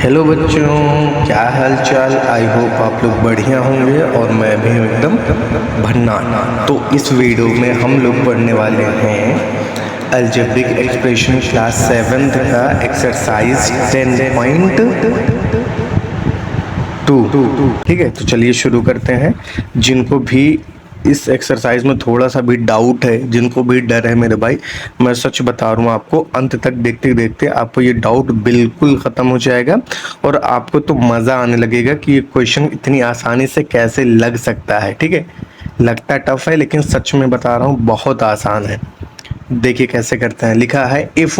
Hello बच्चों, क्या हाल चाल। आई होप आप लोग बढ़िया होंगे और मैं भी हूँ एकदम भन्ना। तो इस वीडियो में हम लोग पढ़ने वाले हैं अलजेब्रिक एक्सप्रेशन क्लास 7th का एक्सरसाइज 10.2। ठीक है, तो चलिए शुरू करते हैं। जिनको भी इस एक्सरसाइज में थोड़ा सा भी डाउट है, जिनको भी डर है मेरे भाई, मैं सच बता रहा हूँ आपको, अंत तक देखते देखते आपको ये डाउट बिल्कुल खत्म हो जाएगा और आपको तो मजा आने लगेगा कि ये क्वेश्चन इतनी आसानी से कैसे लग सकता है। ठीक है, लगता टफ है लेकिन सच में बता रहा हूँ बहुत आसान है। देखिए कैसे करते हैं। लिखा है if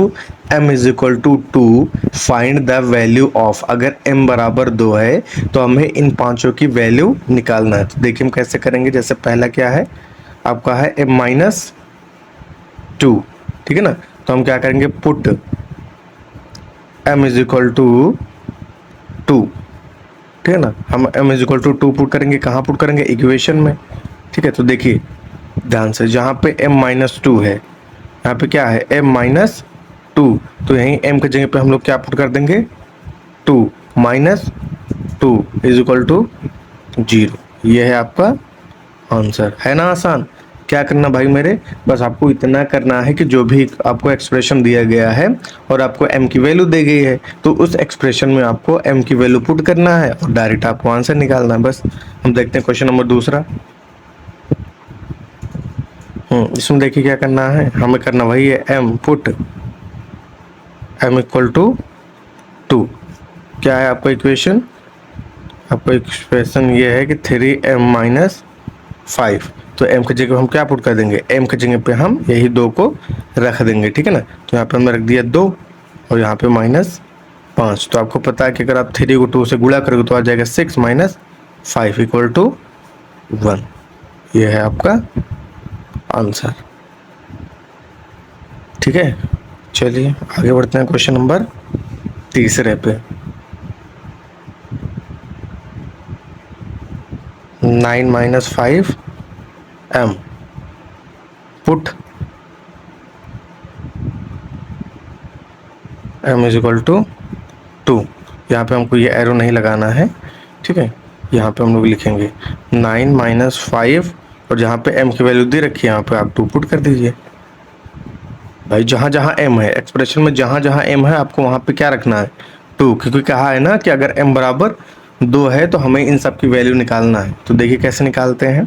m is equal to 2 find the value of. अगर m बराबर 2 है तो हमें इन पांचों की वैल्यू निकालना है। तो देखिए हम कैसे करेंगे। जैसे पहला क्या है आपका है m माइनस 2। ठीक है ना, तो हम क्या करेंगे put m is equal to 2। ठीक है ना, हम m is equal to 2 put करेंगे। कहाँ पुट करेंगे? इक्वेशन में। ठीक है, तो देखिए ध्यान से, जहाँ पे m माइनस 2 है यहाँ पे क्या है m माइनस 2, तो यहीं m की जगह पे हम लोग क्या पुट कर देंगे 2 माइनस 2 इज इक्वल टू 0। ये है आपका आंसर। है ना आसान। क्या करना भाई मेरे, बस आपको इतना करना है कि जो भी आपको एक्सप्रेशन दिया गया है और आपको m की वैल्यू दी गई है तो उस एक्सप्रेशन में आपको m की वैल्यू पुट करना है और डायरेक्ट आपको आंसर निकालना है। बस हम देखते हैं क्वेश्चन नंबर दूसरा। इसमें देखिए क्या करना है, हमें करना वही है m put m equal to 2। क्या है आपका इक्वेशन? आपका इक्वेशन ये है कि 3m माइनस 5। तो m की जगह हम क्या पुट कर देंगे, m की जगह पे हम यही 2 को रख देंगे। ठीक है ना, तो यहाँ पे हमने रख दिया 2 और यहाँ पे माइनस 5। तो आपको पता है कि अगर आप 3 को 2 से गुणा करोगे तो आ जाएगा 6 माइनस 5 इक्वल टू 1। ये है आपका आंसर। ठीक है, चलिए आगे बढ़ते हैं क्वेश्चन नंबर तीसरे पे। 9 minus 5 m put m is equal to 2। यहाँ पे हमको ये एरो नहीं लगाना है। ठीक है, यहाँ पे हम लोग लिखेंगे 9 माइनस 5 और जहाँ पे m की वैल्यू दे रखी है यहाँ पे आप 2 पुट कर दीजिए। भाई जहाँ जहाँ m है एक्सप्रेशन में, जहाँ जहाँ m है आपको वहाँ पे क्या रखना है 2, क्योंकि कहा है ना कि अगर m बराबर 2 है तो हमें इन सब की वैल्यू निकालना है। तो देखिए कैसे निकालते हैं।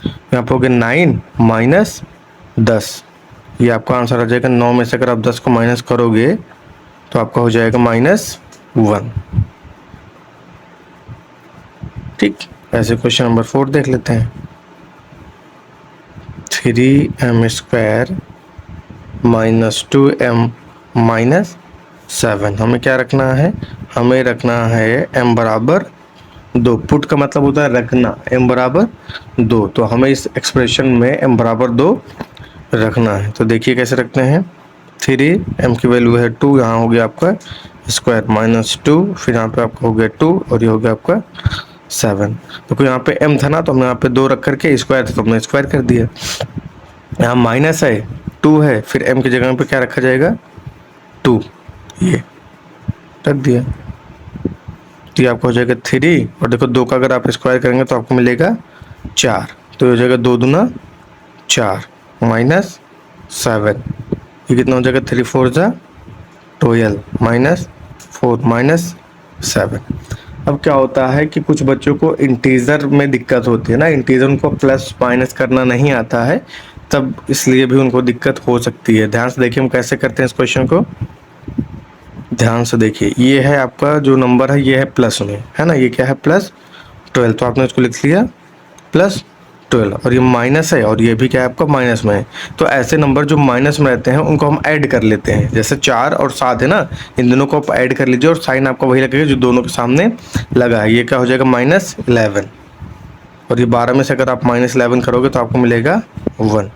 यहाँ पे हो गया 9 माइनस 10, ये आपका आंसर आ जाएगा। 9 में से अगर आप 10 को माइनस करोगे तो आपका हो जाएगा -1। ठीक, ऐसे क्वेश्चन नंबर 4 देख लेते हैं। 3m square minus 2m minus 7। हमें क्या रखना है, हमें रखना है m बराबर 2। पुट का मतलब होता है रखना, m बराबर 2। तो हमें इस एक्सप्रेशन में m बराबर 2 रखना है। तो देखिए कैसे रखते हैं। 3m की वैल्यू है 2, यहाँ हो गया आपका स्क्वायर माइनस 2, फिर यहाँ पे आपका हो गया 2 और ये हो गया आपका 7। तो यहाँ पे m था ना, तो हमने यहाँ पे 2 रख करके स्क्वायर था तो हमने स्क्वायर कर दिया। यहाँ माइनस है 2 है, फिर m की जगह पे क्या रखा जाएगा 2, ये रख दिया। तो ये आपका हो जाएगा 3 और देखो 2 का अगर आप स्क्वायर करेंगे तो आपको मिलेगा 4। तो ये हो जाएगा 2 दूना 4 माइनस 7। ये कितना हो जाएगा 3 4 जा 12 माइनस 4 माइनस 7। अब क्या होता है कि कुछ बच्चों को इंटीजर में दिक्कत होती है ना, इंटीजर उनको प्लस माइनस करना नहीं आता है, तब इसलिए भी उनको दिक्कत हो सकती है। ध्यान से देखिए हम कैसे करते हैं इस क्वेश्चन को। ध्यान से देखिए, ये है आपका जो नंबर है ये है प्लस में, है ना, ये क्या है +12। तो आपने इसको लिख लिया +12 और ये माइनस है और ये भी क्या है आपका माइनस में है। तो ऐसे नंबर जो माइनस में रहते हैं उनको हम ऐड कर लेते हैं। जैसे 4 और 7 है ना, इन दोनों को आप ऐड कर लीजिए और साइन आपका वही लगेगा जो दोनों के सामने लगा है। ये क्या हो जाएगा -11 और ये 12 में से अगर आप -11 करोगे तो आपको मिलेगा 1।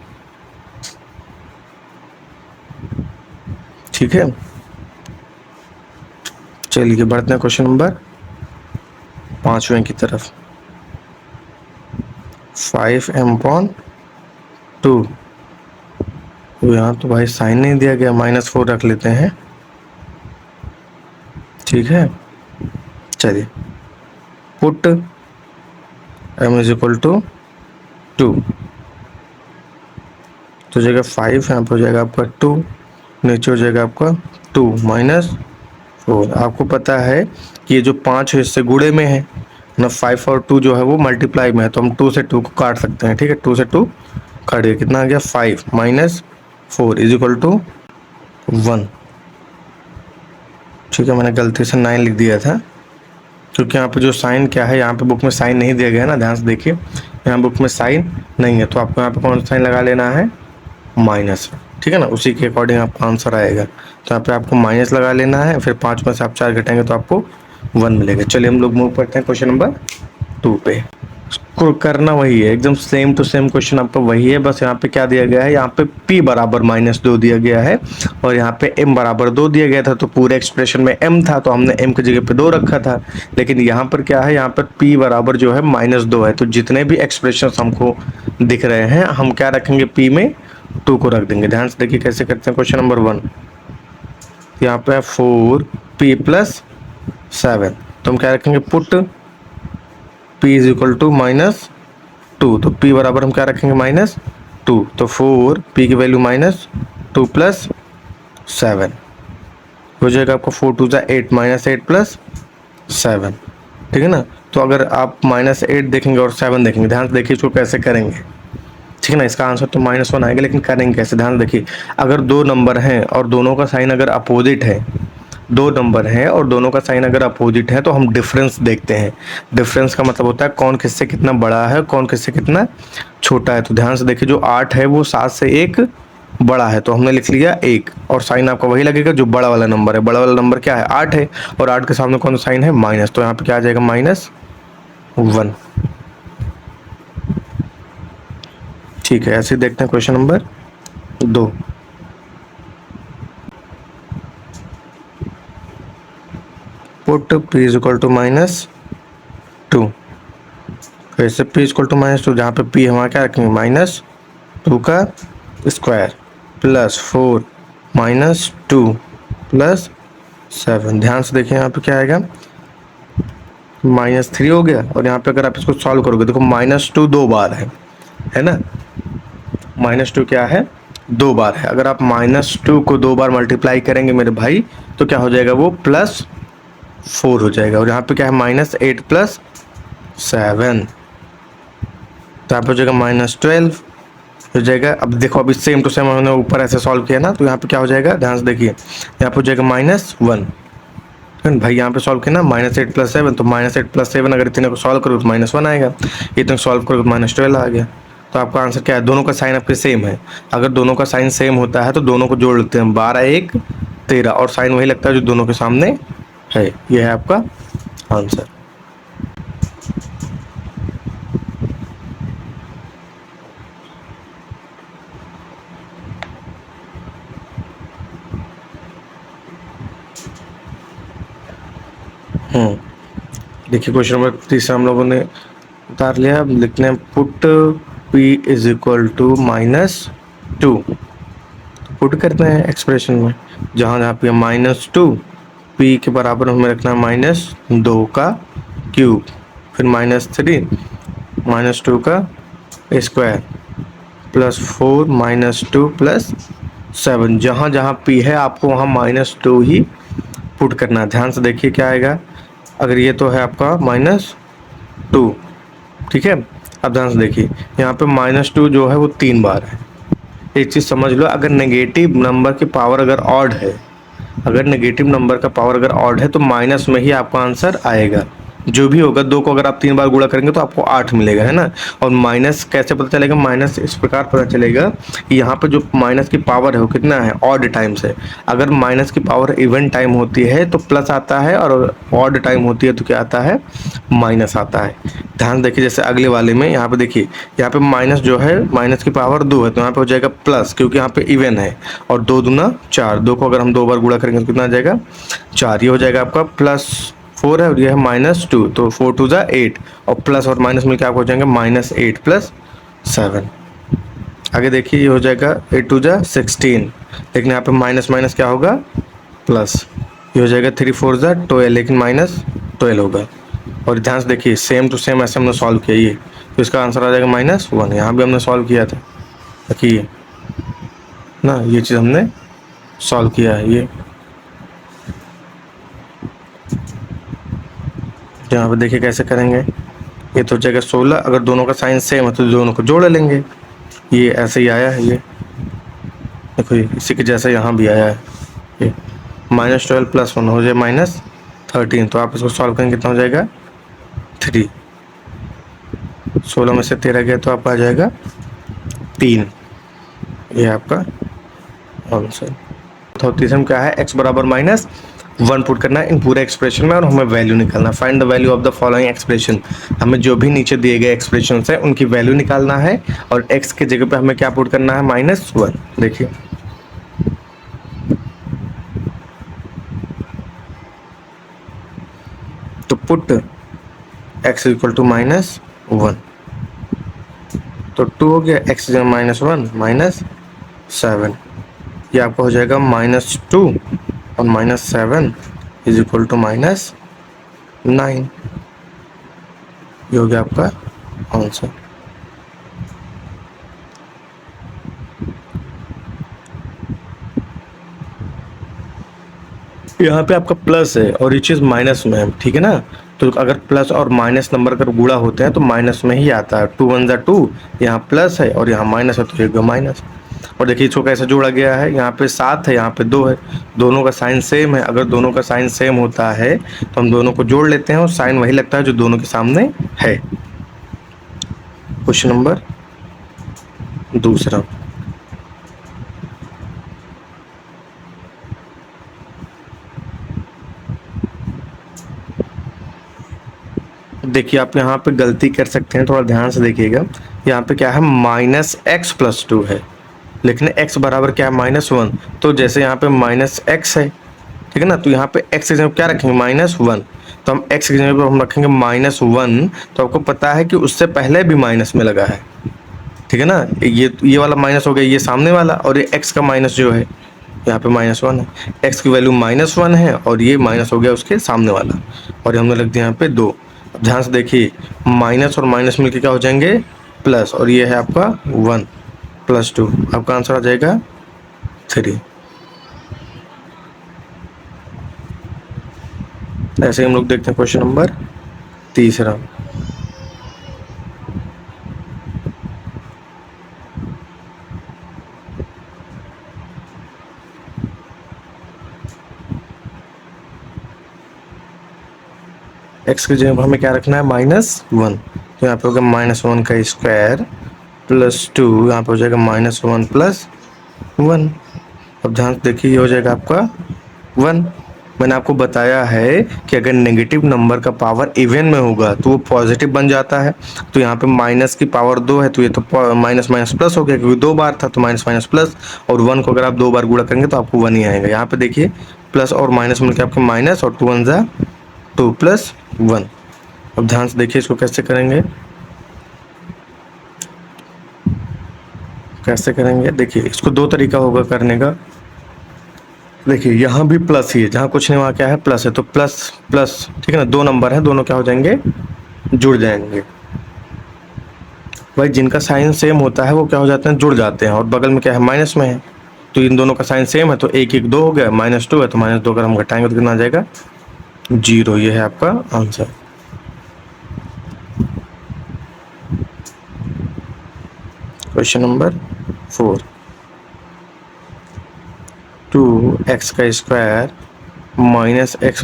ठीक है, चलिए बढ़ते हैं क्वेश्चन नंबर 5वें की तरफ। 5m/2। तो यहाँ तो भाई साइन नहीं दिया गया, -4 रख लेते हैं। ठीक है, चलिए put m is equal to 2, तो हो जाएगा 5, यहाँ पर हो जाएगा आपका 2, नीचे हो जाएगा आपका 2 माइनस 4। आपको पता है कि ये जो 5 है इससे गुणे में है ना, 5 और 2 जो है वो मल्टीप्लाई में है, तो हम 2 से 2 को काट सकते हैं। ठीक है, 2 से 2 काट दिया, कितना आ गया 5 माइनस 4 इज इक्वल टू 1। ठीक है, मैंने गलती से 9 लिख दिया था, क्योंकि यहाँ पे जो साइन क्या है, यहाँ पे बुक में साइन नहीं दिया गया है ना, ध्यान से देखिए, यहाँ बुक में साइन नहीं है, तो आपको यहाँ पे कौन सा साइन लगा लेना है, माइनस। ठीक है ना, उसी के अकॉर्डिंग आपका आंसर आएगा। तो यहाँ पे आपको माइनस लगा लेना है, फिर 5 में से आप 4 घटाएंगे तो आपको 1 मिलेगा। चलिए हम लोग मूव करते हैं क्वेश्चन नंबर 2 पे। करना वही है, एकदम सेम टू सेम क्वेश्चन आपका वही है, बस यहाँ पे क्या दिया गया है, यहाँ पे p बराबर -2 दिया गया है और यहाँ पे m बराबर 2 दिया गया था, तो पूरे एक्सप्रेशन में m था तो हमने m की जगह पे 2 रखा था। लेकिन यहाँ पर क्या है, यहाँ पर p बराबर जो है -2 है, तो जितने भी एक्सप्रेशन हमको दिख रहे हैं हम क्या रखेंगे, p में 2 को रख देंगे। ध्यान से देखिए कैसे करते हैं। क्वेश्चन नंबर 1, यहाँ पे 4p + 7, तो हम क्या रखेंगे, put p is equal to -2, तो p बराबर हम क्या रखेंगे, -2, तो 4 p की वैल्यू -2 + 7 हो जाएगा आपको 4 2 = 8 -8 + 7। ठीक है ना, तो अगर आप -8 देखेंगे और 7 देखेंगे, ध्यान से देखिए इसको कैसे करेंगे। ठीक है ना, इसका आंसर तो -1 आएगा, लेकिन करेंगे कैसे, ध्यान देखिए। अगर दो नंबर हैं और दोनों का साइन अगर अपोजिट है, दो नंबर है और दोनों का साइन अगर अपोजिट है, तो हम डिफरेंस देखते हैं। डिफरेंस का मतलब होता है कौन किससे कितना बड़ा है, कौन किससे कितना छोटा है। तो ध्यान से देखिए, जो 8 है वो 7 से 1 बड़ा है, तो हमने लिख लिया 1, और साइन आपका वही लगेगा जो बड़ा वाला नंबर है। बड़ा वाला नंबर क्या है, 8 है, और 8 के सामने कौन सा साइन है, माइनस, तो यहाँ पे क्या आ जाएगा, -1। ठीक है, ऐसे देखते हैं question number 2। Put p is equal to -2, कैसे p इक्वल टू -2, जहाँ पे p हमारा क्या रखेंगे, -2 का स्क्वायर + 4 -2 + 7। ध्यान से देखिए यहाँ पे क्या आएगा, -3 हो गया, और यहाँ पे अगर आप इसको सॉल्व करोगे, देखो -2 2 बार है ना, -2 क्या है, 2 बार है। अगर आप -2 को 2 बार मल्टीप्लाई करेंगे मेरे भाई, तो क्या हो जाएगा, वो +4 हो जाएगा, और यहाँ पे क्या है, -8 + 7, तो यहाँ पे हो जाएगा -12 हो जाएगा। अब देखो, अभी सेम टू सेम हमने ऊपर ऐसे सॉल्व किया ना, तो यहाँ पे क्या हो जाएगा, ध्यान से देखिए, यहाँ पे हो जाएगा -1। भाई यहाँ पे सॉल्व किया ना, -8 + 7, तो -8 + 7 अगर इतने को सॉल्व करो तो -1 आएगा, इतने को सॉल्व करो तो -12 आ गया। तो आपका आंसर क्या है, दोनों का साइन आपके सेम है। अगर दोनों का साइन सेम होता है तो दोनों को जोड़ लेते हैं, 12 1 13, और साइन वही लगता है जो दोनों के सामने है। यह है आपका आंसर। देखिए क्वेश्चन नंबर 3 हम लोगों ने उतार लिया। अब लिखते हैं put p is equal to -2, put करते हैं एक्सप्रेशन में, जहाँ जहाँ पे -2, p के बराबर हमें रखना है -2 का क्यूब, फिर -3 -2 का स्क्वायर +4 -2 + 7। जहाँ जहाँ p है आपको वहाँ -2 ही पुट करना है। ध्यान से देखिए क्या आएगा, अगर ये तो है आपका -2, ठीक है। अब ध्यान से देखिए, यहाँ पे -2 जो है वो 3 बार है। एक चीज़ समझ लो, अगर नेगेटिव नंबर की पावर अगर ऑड है, अगर नेगेटिव नंबर का पावर अगर ऑड है, तो माइनस में ही आपका आंसर आएगा। जो भी होगा, 2 को अगर आप 3 बार गुणा करेंगे तो आपको 8 मिलेगा, है ना। और माइनस कैसे पता चलेगा, माइनस इस प्रकार पता चलेगा कि यहाँ पे जो माइनस की पावर है वो कितना है, ऑड टाइम से। अगर माइनस की पावर इवन टाइम होती है तो प्लस आता है, और ऑड टाइम होती है तो क्या आता है, माइनस आता है। ध्यान देखिए, जैसे अगले वाले में यहाँ पे देखिए, यहाँ पे माइनस जो है, माइनस की पावर 2 है, तो यहाँ पे हो जाएगा प्लस, क्योंकि यहाँ पे इवन है, और 2 दूना 4, 2 को अगर हम 2 बार गुणा करेंगे तो कितना आ जाएगा, 4। ये हो जाएगा आपका +4 है, और ये है -2, तो 4 2 = 8, और प्लस और माइनस मिलकर आप हो जाएंगे -8 + 7। आगे देखिए, ये हो जाएगा 8 2 = 16, लेकिन यहाँ पे माइनस माइनस क्या होगा, प्लस। ये हो जाएगा 3 4 = 12, लेकिन 12 होगा। और ध्यान से देखिए सेम टू सेम ऐसे हमने सॉल्व किया ये, तो इसका आंसर आ जाएगा -1। यहाँ भी हमने सॉल्व किया था, देखिए ना, ये चीज़ हमने सॉल्व किया है। ये यहाँ पे देखिए कैसे करेंगे, ये तो हो जाएगा 16, अगर दोनों का साइन सेम है तो दोनों को जोड़ लेंगे। ये ऐसे ही आया है, ये देखो ये इसी के जैसा यहाँ भी आया है। ये -12 + 1 हो जाए -13, तो आप इसको सॉल्व करेंगे कितना हो जाएगा 3। 16 में से 13 गया तो आपका आ जाएगा 3। ये आपका आंसर। तो तीसरे क्या है, x बराबर -1 पुट करना है इन पूरे एक्सप्रेशन में और हमें वैल्यू निकालना है। Find the value of the following expression. हमें जो भी नीचे दिए गए एक्सप्रेशन है उनकी वैल्यू निकालना है और x के जगह पे हमें क्या पुट करना है -1। देखिए तो पुट x इक्वल टू -1, तो 2 हो गया, x -1 -7, ये आपका हो जाएगा -2 और -7 इज इक्वल टू -9। ये हो गया आपका आंसर। यहाँ पे आपका प्लस है और ये चीज़ माइनस में है, ठीक है ना। तो अगर प्लस और माइनस नंबर अगर गुणा होते हैं तो माइनस में ही आता है। 2 1 2, यहाँ प्लस है और यहाँ माइनस है तो ये माइनस। और देखिए इसको कैसे जोड़ा गया है, यहाँ पे 7 है, यहाँ पे 2 है, दोनों का साइन सेम है। अगर दोनों का साइन सेम होता है तो हम दोनों को जोड़ लेते हैं और साइन वही लगता है जो दोनों के सामने है। क्वेश्चन नंबर दूसरा, देखिए आप यहाँ पे गलती कर सकते हैं, थोड़ा ध्यान से देखिएगा। यहाँ पे क्या है -x + 2 है, लेकिन x बराबर क्या है -1। तो जैसे यहाँ पे -x है, ठीक है ना, तो यहाँ पे x की जगह क्या रखेंगे -1। तो हम x की जगह पे हम रखेंगे -1। तो आपको पता है कि उससे पहले भी माइनस में लगा है, ठीक है ना। ये वाला माइनस हो गया, ये सामने वाला, और ये x का माइनस जो है यहाँ पे -1 है, x की वैल्यू -1 है और ये माइनस हो गया उसके सामने वाला, और हमने लग दिया यहाँ पे 2। अब ध्यान से देखिए माइनस और माइनस मिलके क्या हो जाएंगे प्लस, और ये है आपका 1 + 2, आपका आंसर आ जाएगा 3। ऐसे ही हम लोग देखते हैं क्वेश्चन नंबर तीसरा। x की जगह हमें क्या रखना है -1, तो यहाँ पे होगा -1 का स्क्वायर + 2, यहाँ पे हो जाएगा -1 + 1। अब ध्यान से देखिए ये हो जाएगा आपका 1। मैंने आपको बताया है कि अगर नेगेटिव नंबर का पावर इवन में होगा तो वो पॉजिटिव बन जाता है। तो यहाँ पे माइनस की पावर 2 है तो ये तो माइनस माइनस प्लस हो गया, क्योंकि 2 बार था तो माइनस माइनस प्लस, और 1 को अगर आप 2 बार गुणा करेंगे तो आपको 1 ही आएगा। यहाँ पे देखिए प्लस और माइनस मिलकर आपके माइनस, और 2 1 ज़ा 2 + 1। अब ध्यान से देखिए इसको कैसे करेंगे, कैसे करेंगे। देखिए इसको 2 तरीका होगा करने का। देखिए यहाँ भी प्लस ही है, जहाँ कुछ नहीं वहाँ क्या है प्लस है, तो प्लस प्लस, ठीक है ना, 2 नंबर है, दोनों क्या हो जाएंगे जुड़ जाएंगे। भाई जिनका साइन सेम होता है वो क्या हो जाते हैं जुड़ जाते हैं, और बगल में क्या है माइनस में है, तो इन दोनों का साइन सेम है तो 1 1 2 हो गया, -2 है तो -2 अगर हम घटाएंगे तो कितना आ जाएगा 0। ये है आपका आंसर। क्वेश्चन नंबर 4, 2x का स्क्वायर -x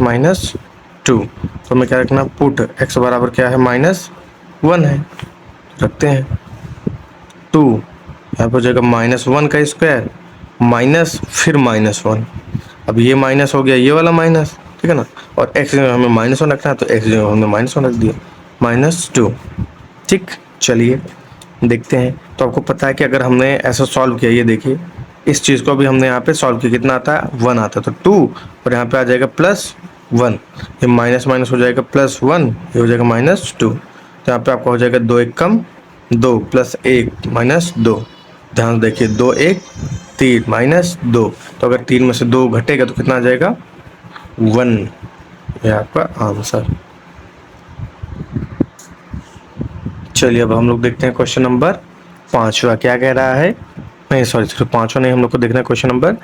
- 2, तो हमें क्या रखना, पुट x बराबर क्या है -1 है, रखते हैं 2, यहाँ पर हो जाएगा -1 का स्क्वायर माइनस फिर -1। अब ये माइनस हो गया, ये वाला माइनस, ठीक है ना, और x जगह हमें -1 रखना है तो x जगह हमने -1 रख दिया, -2। ठीक, चलिए देखते हैं। तो आपको पता है कि अगर हमने ऐसा सॉल्व किया, ये देखिए इस चीज़ को भी हमने यहाँ पे सॉल्व किया, कितना आता है 1 आता है, तो 2 और यहाँ पे आ जाएगा +1, ये माइनस माइनस हो जाएगा +1, ये हो जाएगा -2। तो यहाँ पे आपका हो जाएगा 2 1 कम 2 + 1 -2। ध्यान देखिए 2 1 3 -2, तो अगर 3 में से 2 घटेगा तो कितना आ जाएगा 1। ये आपका आंसर। चलिए अब हम लोग देखते हैं क्वेश्चन नंबर 5वां क्या कह रहा है। नहीं सॉरी सिर्फ 5वां नहीं, हम लोग को देखना है क्वेश्चन नंबर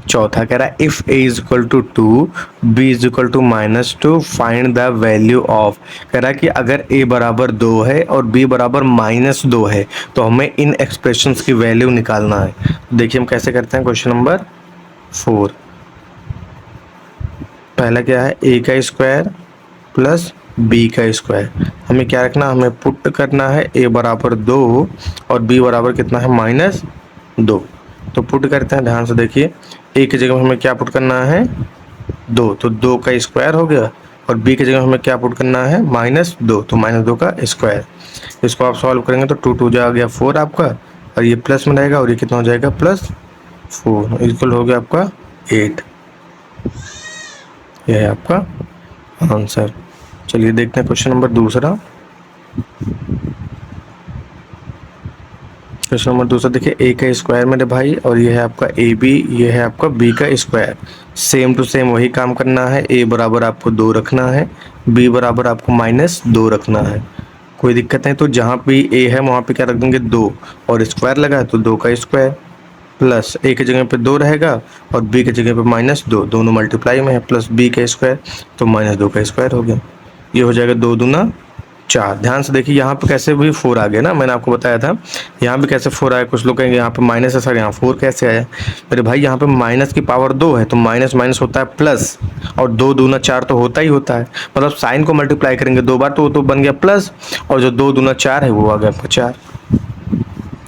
4 कह रहा है if a is equal to 2 b is equal to -2 find the value of. कह रहा है कि अगर a बराबर 2 है और b बराबर -2 है तो हमें इन एक्सप्रेशंस की वैल्यू निकालना है। देखिए हम कैसे करते हैं क्वेश्चन नंबर 4। पहला क्या है a का स्क्वायर प्लस b का स्क्वायर। हमें क्या रखना, हमें पुट करना है a बराबर 2 और b बराबर कितना है -2। तो पुट करते हैं, ध्यान से देखिए a की जगह हमें क्या पुट करना है 2, तो 2 का स्क्वायर हो गया और b की जगह हमें क्या पुट करना है -2, तो -2 का स्क्वायर। इसको आप सॉल्व करेंगे तो 2 2 जा गया 4 आपका, और ये प्लस में रहेगा और ये कितना हो जाएगा +4 इक्वल हो गया आपका 8। यह है आपका आंसर। चलिए देखते हैं क्वेश्चन नंबर 2। क्वेश्चन नंबर 2 देखिए a का स्क्वायर मेरे भाई, और ये है आपका ab, ये है आपका b का स्क्वायर। सेम टू सेम वही काम करना है, a बराबर आपको 2 रखना है, b बराबर आपको -2 रखना है। कोई दिक्कत नहीं, तो जहाँ भी a है वहाँ पे क्या रख देंगे 2, और स्क्वायर लगा है तो 2 का स्क्वायर प्लस a की जगह पे 2 रहेगा और b की जगह पे -2, दोनों मल्टीप्लाई में है, प्लस b का स्क्वायर तो -2 का स्क्वायर हो गया। ये हो जाएगा 2 दूना 4। ध्यान से देखिए यहाँ पे कैसे भी 4 आ गया ना, मैंने आपको बताया था यहाँ भी कैसे 4 आया। कुछ लोग कहेंगे यहाँ पे माइनस है सर, यहाँ 4 कैसे आया। मेरे भाई यहाँ पे माइनस की पावर 2 है तो माइनस माइनस होता है प्लस, और 2 दूना 4 तो होता ही होता है, मतलब साइन को मल्टीप्लाई करेंगे 2 बार तो बन गया प्लस, और जो 2 दूना 4 है वो आ गया आपका 4।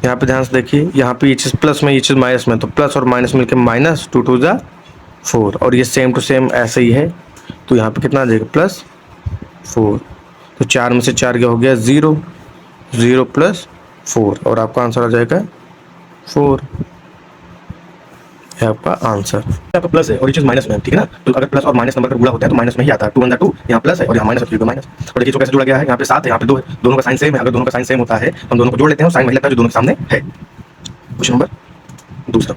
यहाँ पे ध्यान से देखिए, यहाँ पे ये चीज़ प्लस में ये चीज़ माइनस में, तो प्लस और माइनस मिलकर -2 2 जा 4, और ये सेम टू सेम ऐसे ही है, तो यहाँ पे कितना आ जाएगा +4। तो 4 में से 4 क्या हो गया 0, 0 + 4, और आपका आंसर आ जाएगा 4। है आपका आंसर। आपका प्लस है और ये चीज माइनस में है, ठीक है ना। तो अगर प्लस और माइनस नंबर का गुणा होता है तो माइनस में ही आता है। 2 × 2 यहाँ प्लस है और यहाँ माइनस है, माइनस। और देखिए जो कैसे जुड़ा गया है, यहाँ पे 7 है, यहाँ पे 2 है, दोनों का साइन सेम है। अगर दोनों का साइन सेम होता है हम दोनों को जोड़ लेते हैं और साइन वही लगता है जो दोनों के सामने है। Question number 2।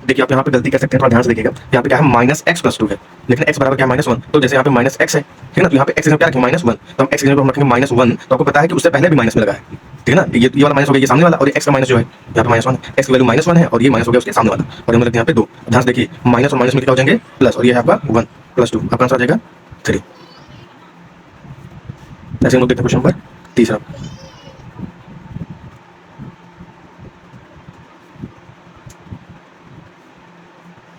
देखिए आप यहाँ पे गलती कर सकते हैं, थोड़ा ध्यान से देखिएगा। यहाँ पे क्या है -x + 2 है, लेकिन x बराबर क्या है -1, तो जैसे यहाँ पे -x है, ठीक है ना, तो यहाँ पे x की जगह क्या रखेंगे -1, तो हम x की जगह हम रखेंगे -1, तो आपको पता है कि उससे पहले भी माइनस में लगा है, ठीक है ना। ये वाला माइनस हो गया, ये सामने वाला, और ये x का माइनस जो है यहाँ पे -1 है, x की वैल्यू -1 है और ये माइनस हो गया उसके सामने वाला, और हम रखते हैं यहाँ पे 2। ध्यान से देखिए माइनस और माइनस में क्या हो जाएंगे प्लस, और ये है आपका 1 + 2, आपका आंसर आ जाएगा 3। ऐसे हम लोग देखते हैं क्वेश्चन नंबर 3।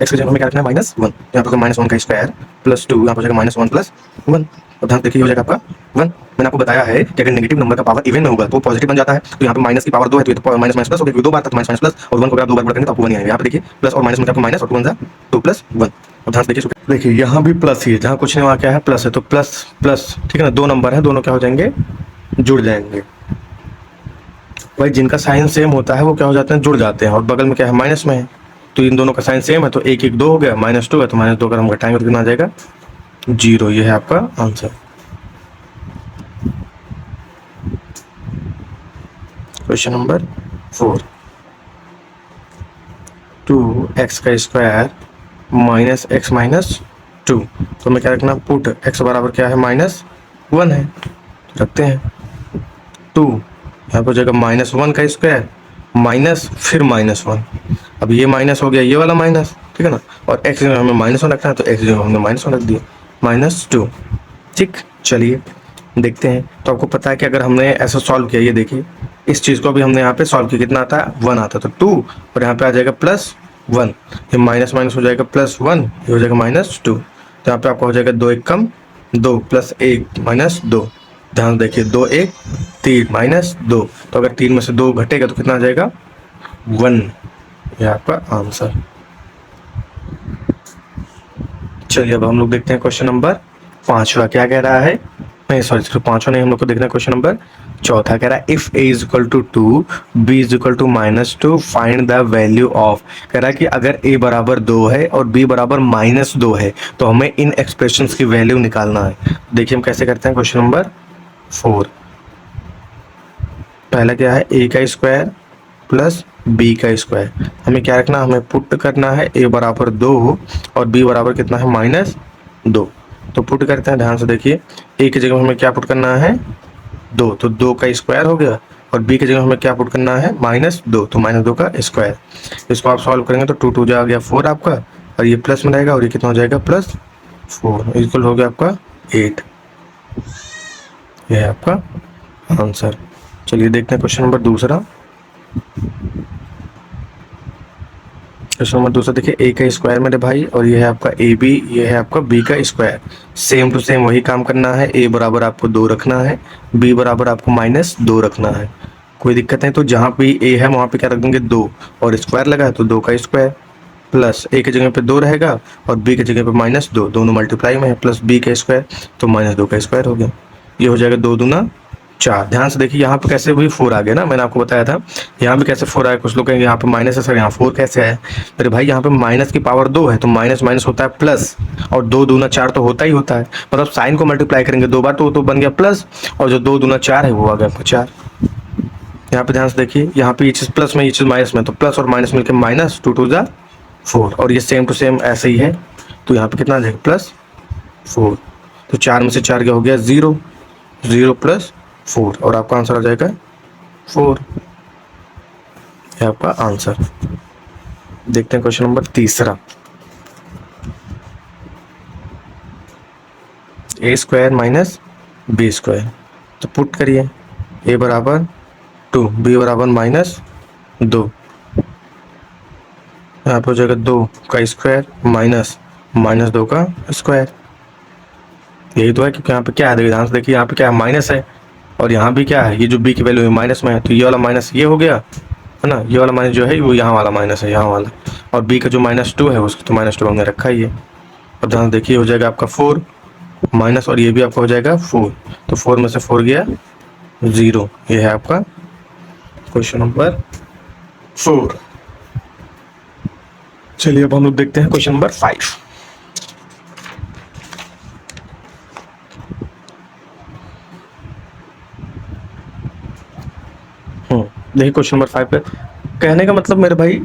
x की जगह हमें क्या रखना है -1, यहाँ पे -1 का स्क्वायर + 2, यहाँ पे हो जाएगा -1 + 1, और ध्यान देखिए हो जाएगा आपका 1। मैंने आपको बताया है कि अगर नेगेटिव नंबर का पावर इवन में होगा तो पॉजिटिव बन जाता है, तो यहाँ पे माइनस की पावर 2 है तो ये तो माइनस प्लस हो गया, 2 बार तक माइनस प्लस, और 1 को अगर आप 2 बार गुणा करेंगे तो आपको 1 ही आएगा। यहाँ पे देखिए प्लस और माइनस में आपको माइनस और 2 × 2 + 1, और ध्यान से देखिए यहाँ भी प्लस ही है, जहाँ कुछ नहीं वहाँ क्या है प्लस है, तो प्लस प्लस, ठीक है ना। 2 नंबर है, दोनों क्या हो जाएंगे जुड़ जाएंगे। भाई जिनका साइन सेम होता है वो क्या हो जाते हैं जुड़ जाते हैं, और बगल में क्या है माइनस में है, तो इन दोनों का साइन सेम है तो 1 1 2 हो गया, -2 है तो -2 अगर हम घटाएंगे तो कितना आ जाएगा 0। ये है आपका आंसर। Question number 4। 2x का स्क्वायर -x - 2, तो हमें क्या रखना पुट x बराबर क्या है -1 है, तो रखते हैं 2, यहाँ पर हो जाएगा -1 का स्क्वायर माइनस फिर -1, अब ये माइनस हो गया ये वाला माइनस, ठीक है ना, और x में हमें -1 रखना है तो x में हमने -1 रख दिया -2। ठीक, चलिए देखते हैं। तो आपको पता है कि अगर हमने ऐसा सॉल्व किया, ये देखिए इस चीज़ को भी हमने यहाँ पे सॉल्व किया, कितना आता है 1 आता है, तो 2 और यहाँ पे आ जाएगा +1, ये माइनस माइनस हो जाएगा +1, ये हो जाएगा -2, तो यहाँ पे आपका हो जाएगा 2 1 कम 2 + 1 -2। ध्यान देखिए 2 1 3 -2, तो अगर 3 में से 2 घटेगा तो कितना आ जाएगा 1। ये आपका आंसर। चलिए अब हम लोग देखते हैं क्वेश्चन नंबर 5वां क्या कह रहा है। नहीं सॉरी सिर्फ 5वां नहीं, हम लोग को देखना है क्वेश्चन नंबर 4 कह रहा है if a is equal to 2 b is equal to -2 find the value of. कह रहा है कि अगर a बराबर 2 है और b बराबर -2 है तो हमें इन एक्सप्रेशंस की वैल्यू निकालना है। देखिए हम कैसे करते हैं क्वेश्चन नंबर 4। पहला क्या है a का स्क्वायर प्लस b का स्क्वायर। हमें क्या रखना, हमें पुट करना है a बराबर 2 और b बराबर कितना है -2। तो पुट करते हैं, ध्यान से देखिए। ए की जगह हमें क्या पुट करना है, 2, तो 2 का स्क्वायर हो गया। और बी की जगह हमें क्या पुट करना है, -2, तो -2 का स्क्वायर। इसको आप सॉल्व करेंगे तो 2 2 जा गया 4 आपका, और ये प्लस में रहेगा, और ये कितना हो जाएगा, +4, इक्वल हो गया आपका 8। यह है आपका आंसर। चलिए देखते हैं क्वेश्चन नंबर दूसरा। क्वेश्चन नंबर दूसरा देखिए, ए का स्क्वायर मेरे भाई, और ये है आपका ए बी, ये है आपका बी का स्क्वायर। सेम टू सेम वही काम करना है। ए बराबर आपको 2 रखना है, बी बराबर आपको -2 रखना है। कोई दिक्कत नहीं, तो जहाँ भी ए है वहाँ पे क्या रख देंगे, 2, और स्क्वायर लगा है तो 2 का स्क्वायर, प्लस ए की जगह पे 2 रहेगा और बी की जगह पे -2, दोनों मल्टीप्लाई में है, प्लस बी का स्क्वायर, तो -2 का स्क्वायर हो गया। ये हो जाएगा 2 दूना 4। ध्यान से देखिए यहाँ पे कैसे भी 4 आ गया ना, मैंने आपको बताया था यहाँ पे कैसे 4 आया। कुछ लोग कहेंगे यहाँ पे माइनस है सर, यहाँ 4 कैसे आया। मेरे भाई यहाँ पे माइनस की पावर 2 है, तो माइनस माइनस होता है प्लस, और 2 दूना 4 तो होता ही होता है। मतलब साइन को मल्टीप्लाई करेंगे 2 बार तो वो तो बन गया प्लस, और जो 2 दूना 4 है वो आ गया आपका 4। यहाँ पे ध्यान से देखिए, यहाँ पे ये चीज़ प्लस में, ये चीज़ माइनस में, तो प्लस और माइनस मिलकर माइनस, 2 2 जा 4, और ये सेम टू सेम ऐसे ही है। तो यहाँ पे कितना आ जाएगा, +4, तो 4 में से 4 क्या हो गया, 0, 0 + 4, और आपका आंसर आ जाएगा 4। है आपका आंसर। देखते हैं क्वेश्चन नंबर तीसरा। ए स्क्वायर - बी स्क्वायर, तो पुट करिए, ए बराबर 2, बी बराबर -2, यहाँ पे हो जाएगा 2 का स्क्वायर -2 का स्क्वायर। यही तो है, क्योंकि यहाँ पे क्या है, देखिए ध्यान से देखिए, यहाँ पे क्या है, माइनस है, और यहाँ भी क्या है, ये जो बी की वैल्यू है माइनस में है, तो ये वाला माइनस ये हो गया है ना, ये वाला माइनस जो है वो यहाँ वाला माइनस है, यहाँ वाला, और बी का जो -2 है उसको तो -2 हमने रखा ही है। अब ध्यान देखिए, हो जाएगा आपका 4 माइनस, और ये भी आपका हो जाएगा 4, तो 4 में से 4 गया 0। ये है आपका क्वेश्चन नंबर 4। चलिए अब हम लोग देखते हैं क्वेश्चन नंबर 5। देखिए क्वेश्चन नंबर 5 पे कहने का मतलब मेरे भाई,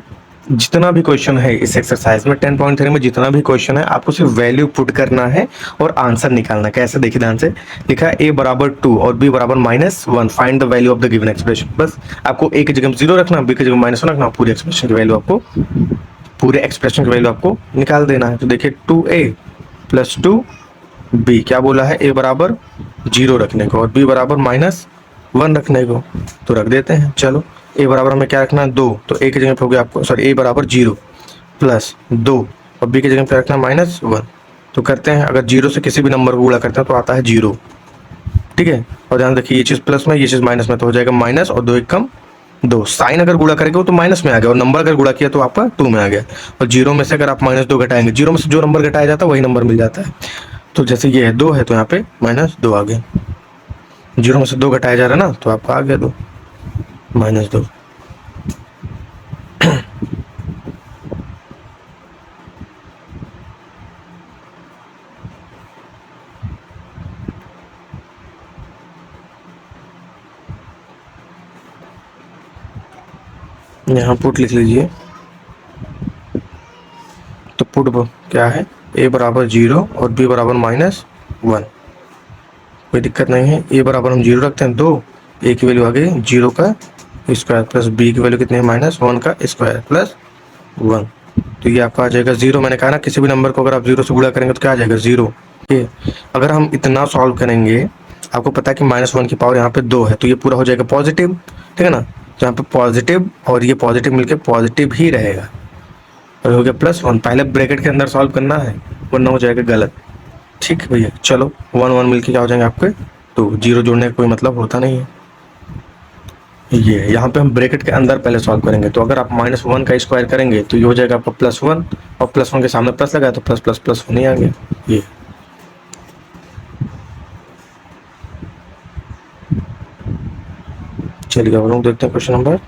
जितना भी क्वेश्चन है इस एक्सरसाइज में 10.3 में जितना भी क्वेश्चन है, आपको सिर्फ वैल्यू पुट करना है और आंसर निकालना है। कैसे, देखिए ध्यान से, लिखा है a बराबर 2 और b बराबर -1, find the value of the given expression. बस आपको a की जगह 0 रखना, b की जगह -1 रखना, पूरे एक्सप्रेशन की वैल्यू आपको निकाल देना है। तो देखिए 2a + 2b, क्या बोला है, a बराबर 0 रखने को और b बराबर -1 रखने को, तो रख देते हैं। चलो a बराबर हमें क्या रखना है, 2, तो a की जगह पे हो गया आपको, सॉरी a बराबर 0 + 2, और b की जगह पे रखना -1। तो करते हैं, अगर 0 से किसी भी नंबर को गुणा करते हैं तो आता है 0, ठीक है। और ध्यान देखिए, ये चीज़ प्लस में, ये चीज़ माइनस में, तो हो जाएगा माइनस, और 2 1 कम 2। साइन अगर गुणा करेंगे तो माइनस में आ गया, और नंबर अगर गुणा किया तो आपका 2 में आ गया। और 0 में से अगर आप -2 घटाएंगे, 0 में से जो नंबर घटाया जाता है वही नंबर मिल जाता है। तो जैसे ये है 2 है, तो यहाँ पे -2 आ गया, 0 में से 2 घटाया जा रहा है ना, तो आपका आ गया 2 -2। यहाँ पुट लिख लीजिए, तो पुट क्या है, a बराबर 0 और b बराबर -1। कोई दिक्कत नहीं है, a बराबर हम 0 रखते हैं 2, a की वैल्यू आ गई 0 का स्क्वायर प्लस b की वैल्यू कितनी है, -1 का स्क्वायर प्लस 1। तो ये आपका आ जाएगा 0। मैंने कहा ना, किसी भी नंबर को अगर आप 0 से गुणा करेंगे तो क्या आ जाएगा, 0। ये अगर हम इतना सॉल्व करेंगे, आपको पता है कि -1 की पावर यहाँ पे 2 है, तो ये पूरा हो जाएगा पॉजिटिव, ठीक है ना। तो यहाँ पे पॉजिटिव और ये पॉजिटिव मिलके पॉजिटिव ही रहेगा, और हो गया +1। पहले ब्रैकेट के अंदर सॉल्व करना है, वरना हो जाएगा गलत, ठीक है भैया। चलो 1 1 मिलके क्या हो जाएंगे आपके, तो 0 जोड़ने का कोई मतलब होता नहीं है। ये यहाँ पे हम ब्रैकेट के अंदर पहले सॉल्व करेंगे, तो अगर आप -1 का स्क्वायर करेंगे तो ये हो जाएगा आपका +1, और +1 के सामने प्लस लगा तो प्लस प्लस प्लस 1 ही आ गया। ये चलिए अब लोग देखते हैं क्वेश्चन नंबर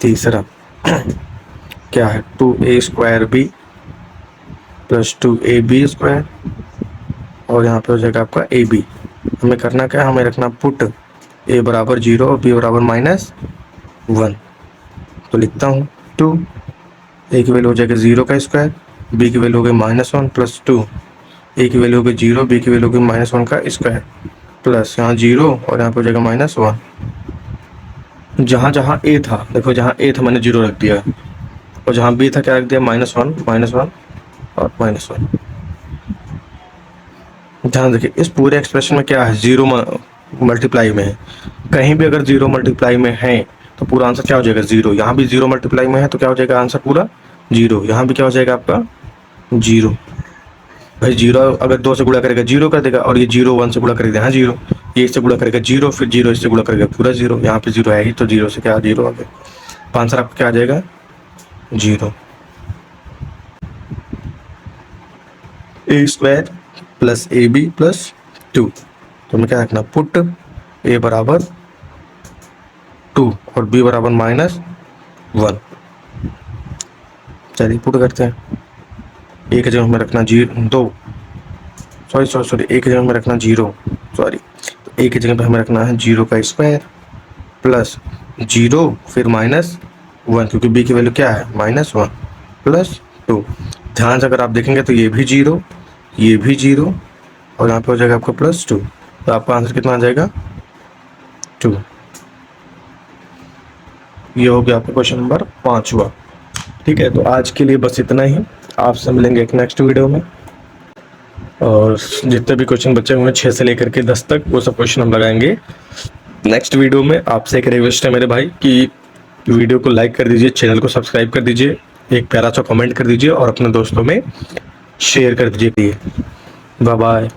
तीसरा। क्या है, 2a² b + 2ab², और यहाँ पे हो जाएगा आपका ab। हमें करना क्या है, हमें रखना पुट a बराबर 0 और b बराबर -1। तो लिखता हूँ 2, a की वैल्यू हो जाएगी 0 का स्क्वायर, b की वैल्यू हो गई -1 + 2, ए की वैल्यू होगी 0, बी की वैल्यू होगी -1 का स्क्वायर प्लस यहाँ 0 और यहाँ पे हो जाएगा -1। जहाँ जहाँ ए था, देखो जहाँ ए था मैंने 0 रख दिया और जहाँ बी था क्या रख दिया -1 और -1। ध्यान देखिए इस पूरे एक्सप्रेशन में क्या है, 0 मल्टीप्लाई में है। कहीं भी अगर 0 मल्टीप्लाई में है तो पूरा आंसर क्या हो जाएगा 0। यहाँ भी 0 मल्टीप्लाई में है तो क्या हो जाएगा आंसर पूरा 0। यहाँ भी क्या हो जाएगा आपका 0। भाई 0 अगर 2 से गुणा करेगा 0 कर देगा, और ये 0 1 से गुणा करेगा यहाँ 0, ये इससे गुणा करेगा 0, फिर 0 इससे गुणा करेगा पूरा 0। यहाँ पे 0 है ही तो 0 से क्या 0 आ गया। आंसर आपका क्या आ जाएगा 0। a² plus ab plus 2। तो हमें क्या रखना, पुट a बराबर 2 और b बराबर -1। चलिए पुट करते हैं। ए की जगह हमें रखना 2, सॉरी ए की जगह हमें रखना 0, सॉरी। तो ए की जगह पे हमें रखना है 0 का स्क्वायर प्लस 0 फिर -1, क्योंकि b की वैल्यू क्या है -1 प्लस 2। ध्यान से अगर आप देखेंगे तो ये भी 0, ये भी 0 और यहाँ पे हो जाएगा आपका +2। तो आपका आंसर कितना आ जाएगा 2। ये हो गया आपका क्वेश्चन नंबर 5वां। ठीक है, तो आज के लिए बस इतना ही। आपसे मिलेंगे एक नेक्स्ट वीडियो में, और जितने भी क्वेश्चन बचे हुए हैं 6 से लेकर के 10 तक, वो सब क्वेश्चन हम लगाएंगे नेक्स्ट वीडियो में। आपसे एक रिक्वेस्ट है मेरे भाई कि वीडियो को लाइक कर दीजिए, चैनल को सब्सक्राइब कर दीजिए, एक प्यारा सा कमेंट कर दीजिए और अपने दोस्तों में शेयर कर दीजिए। Bye bye.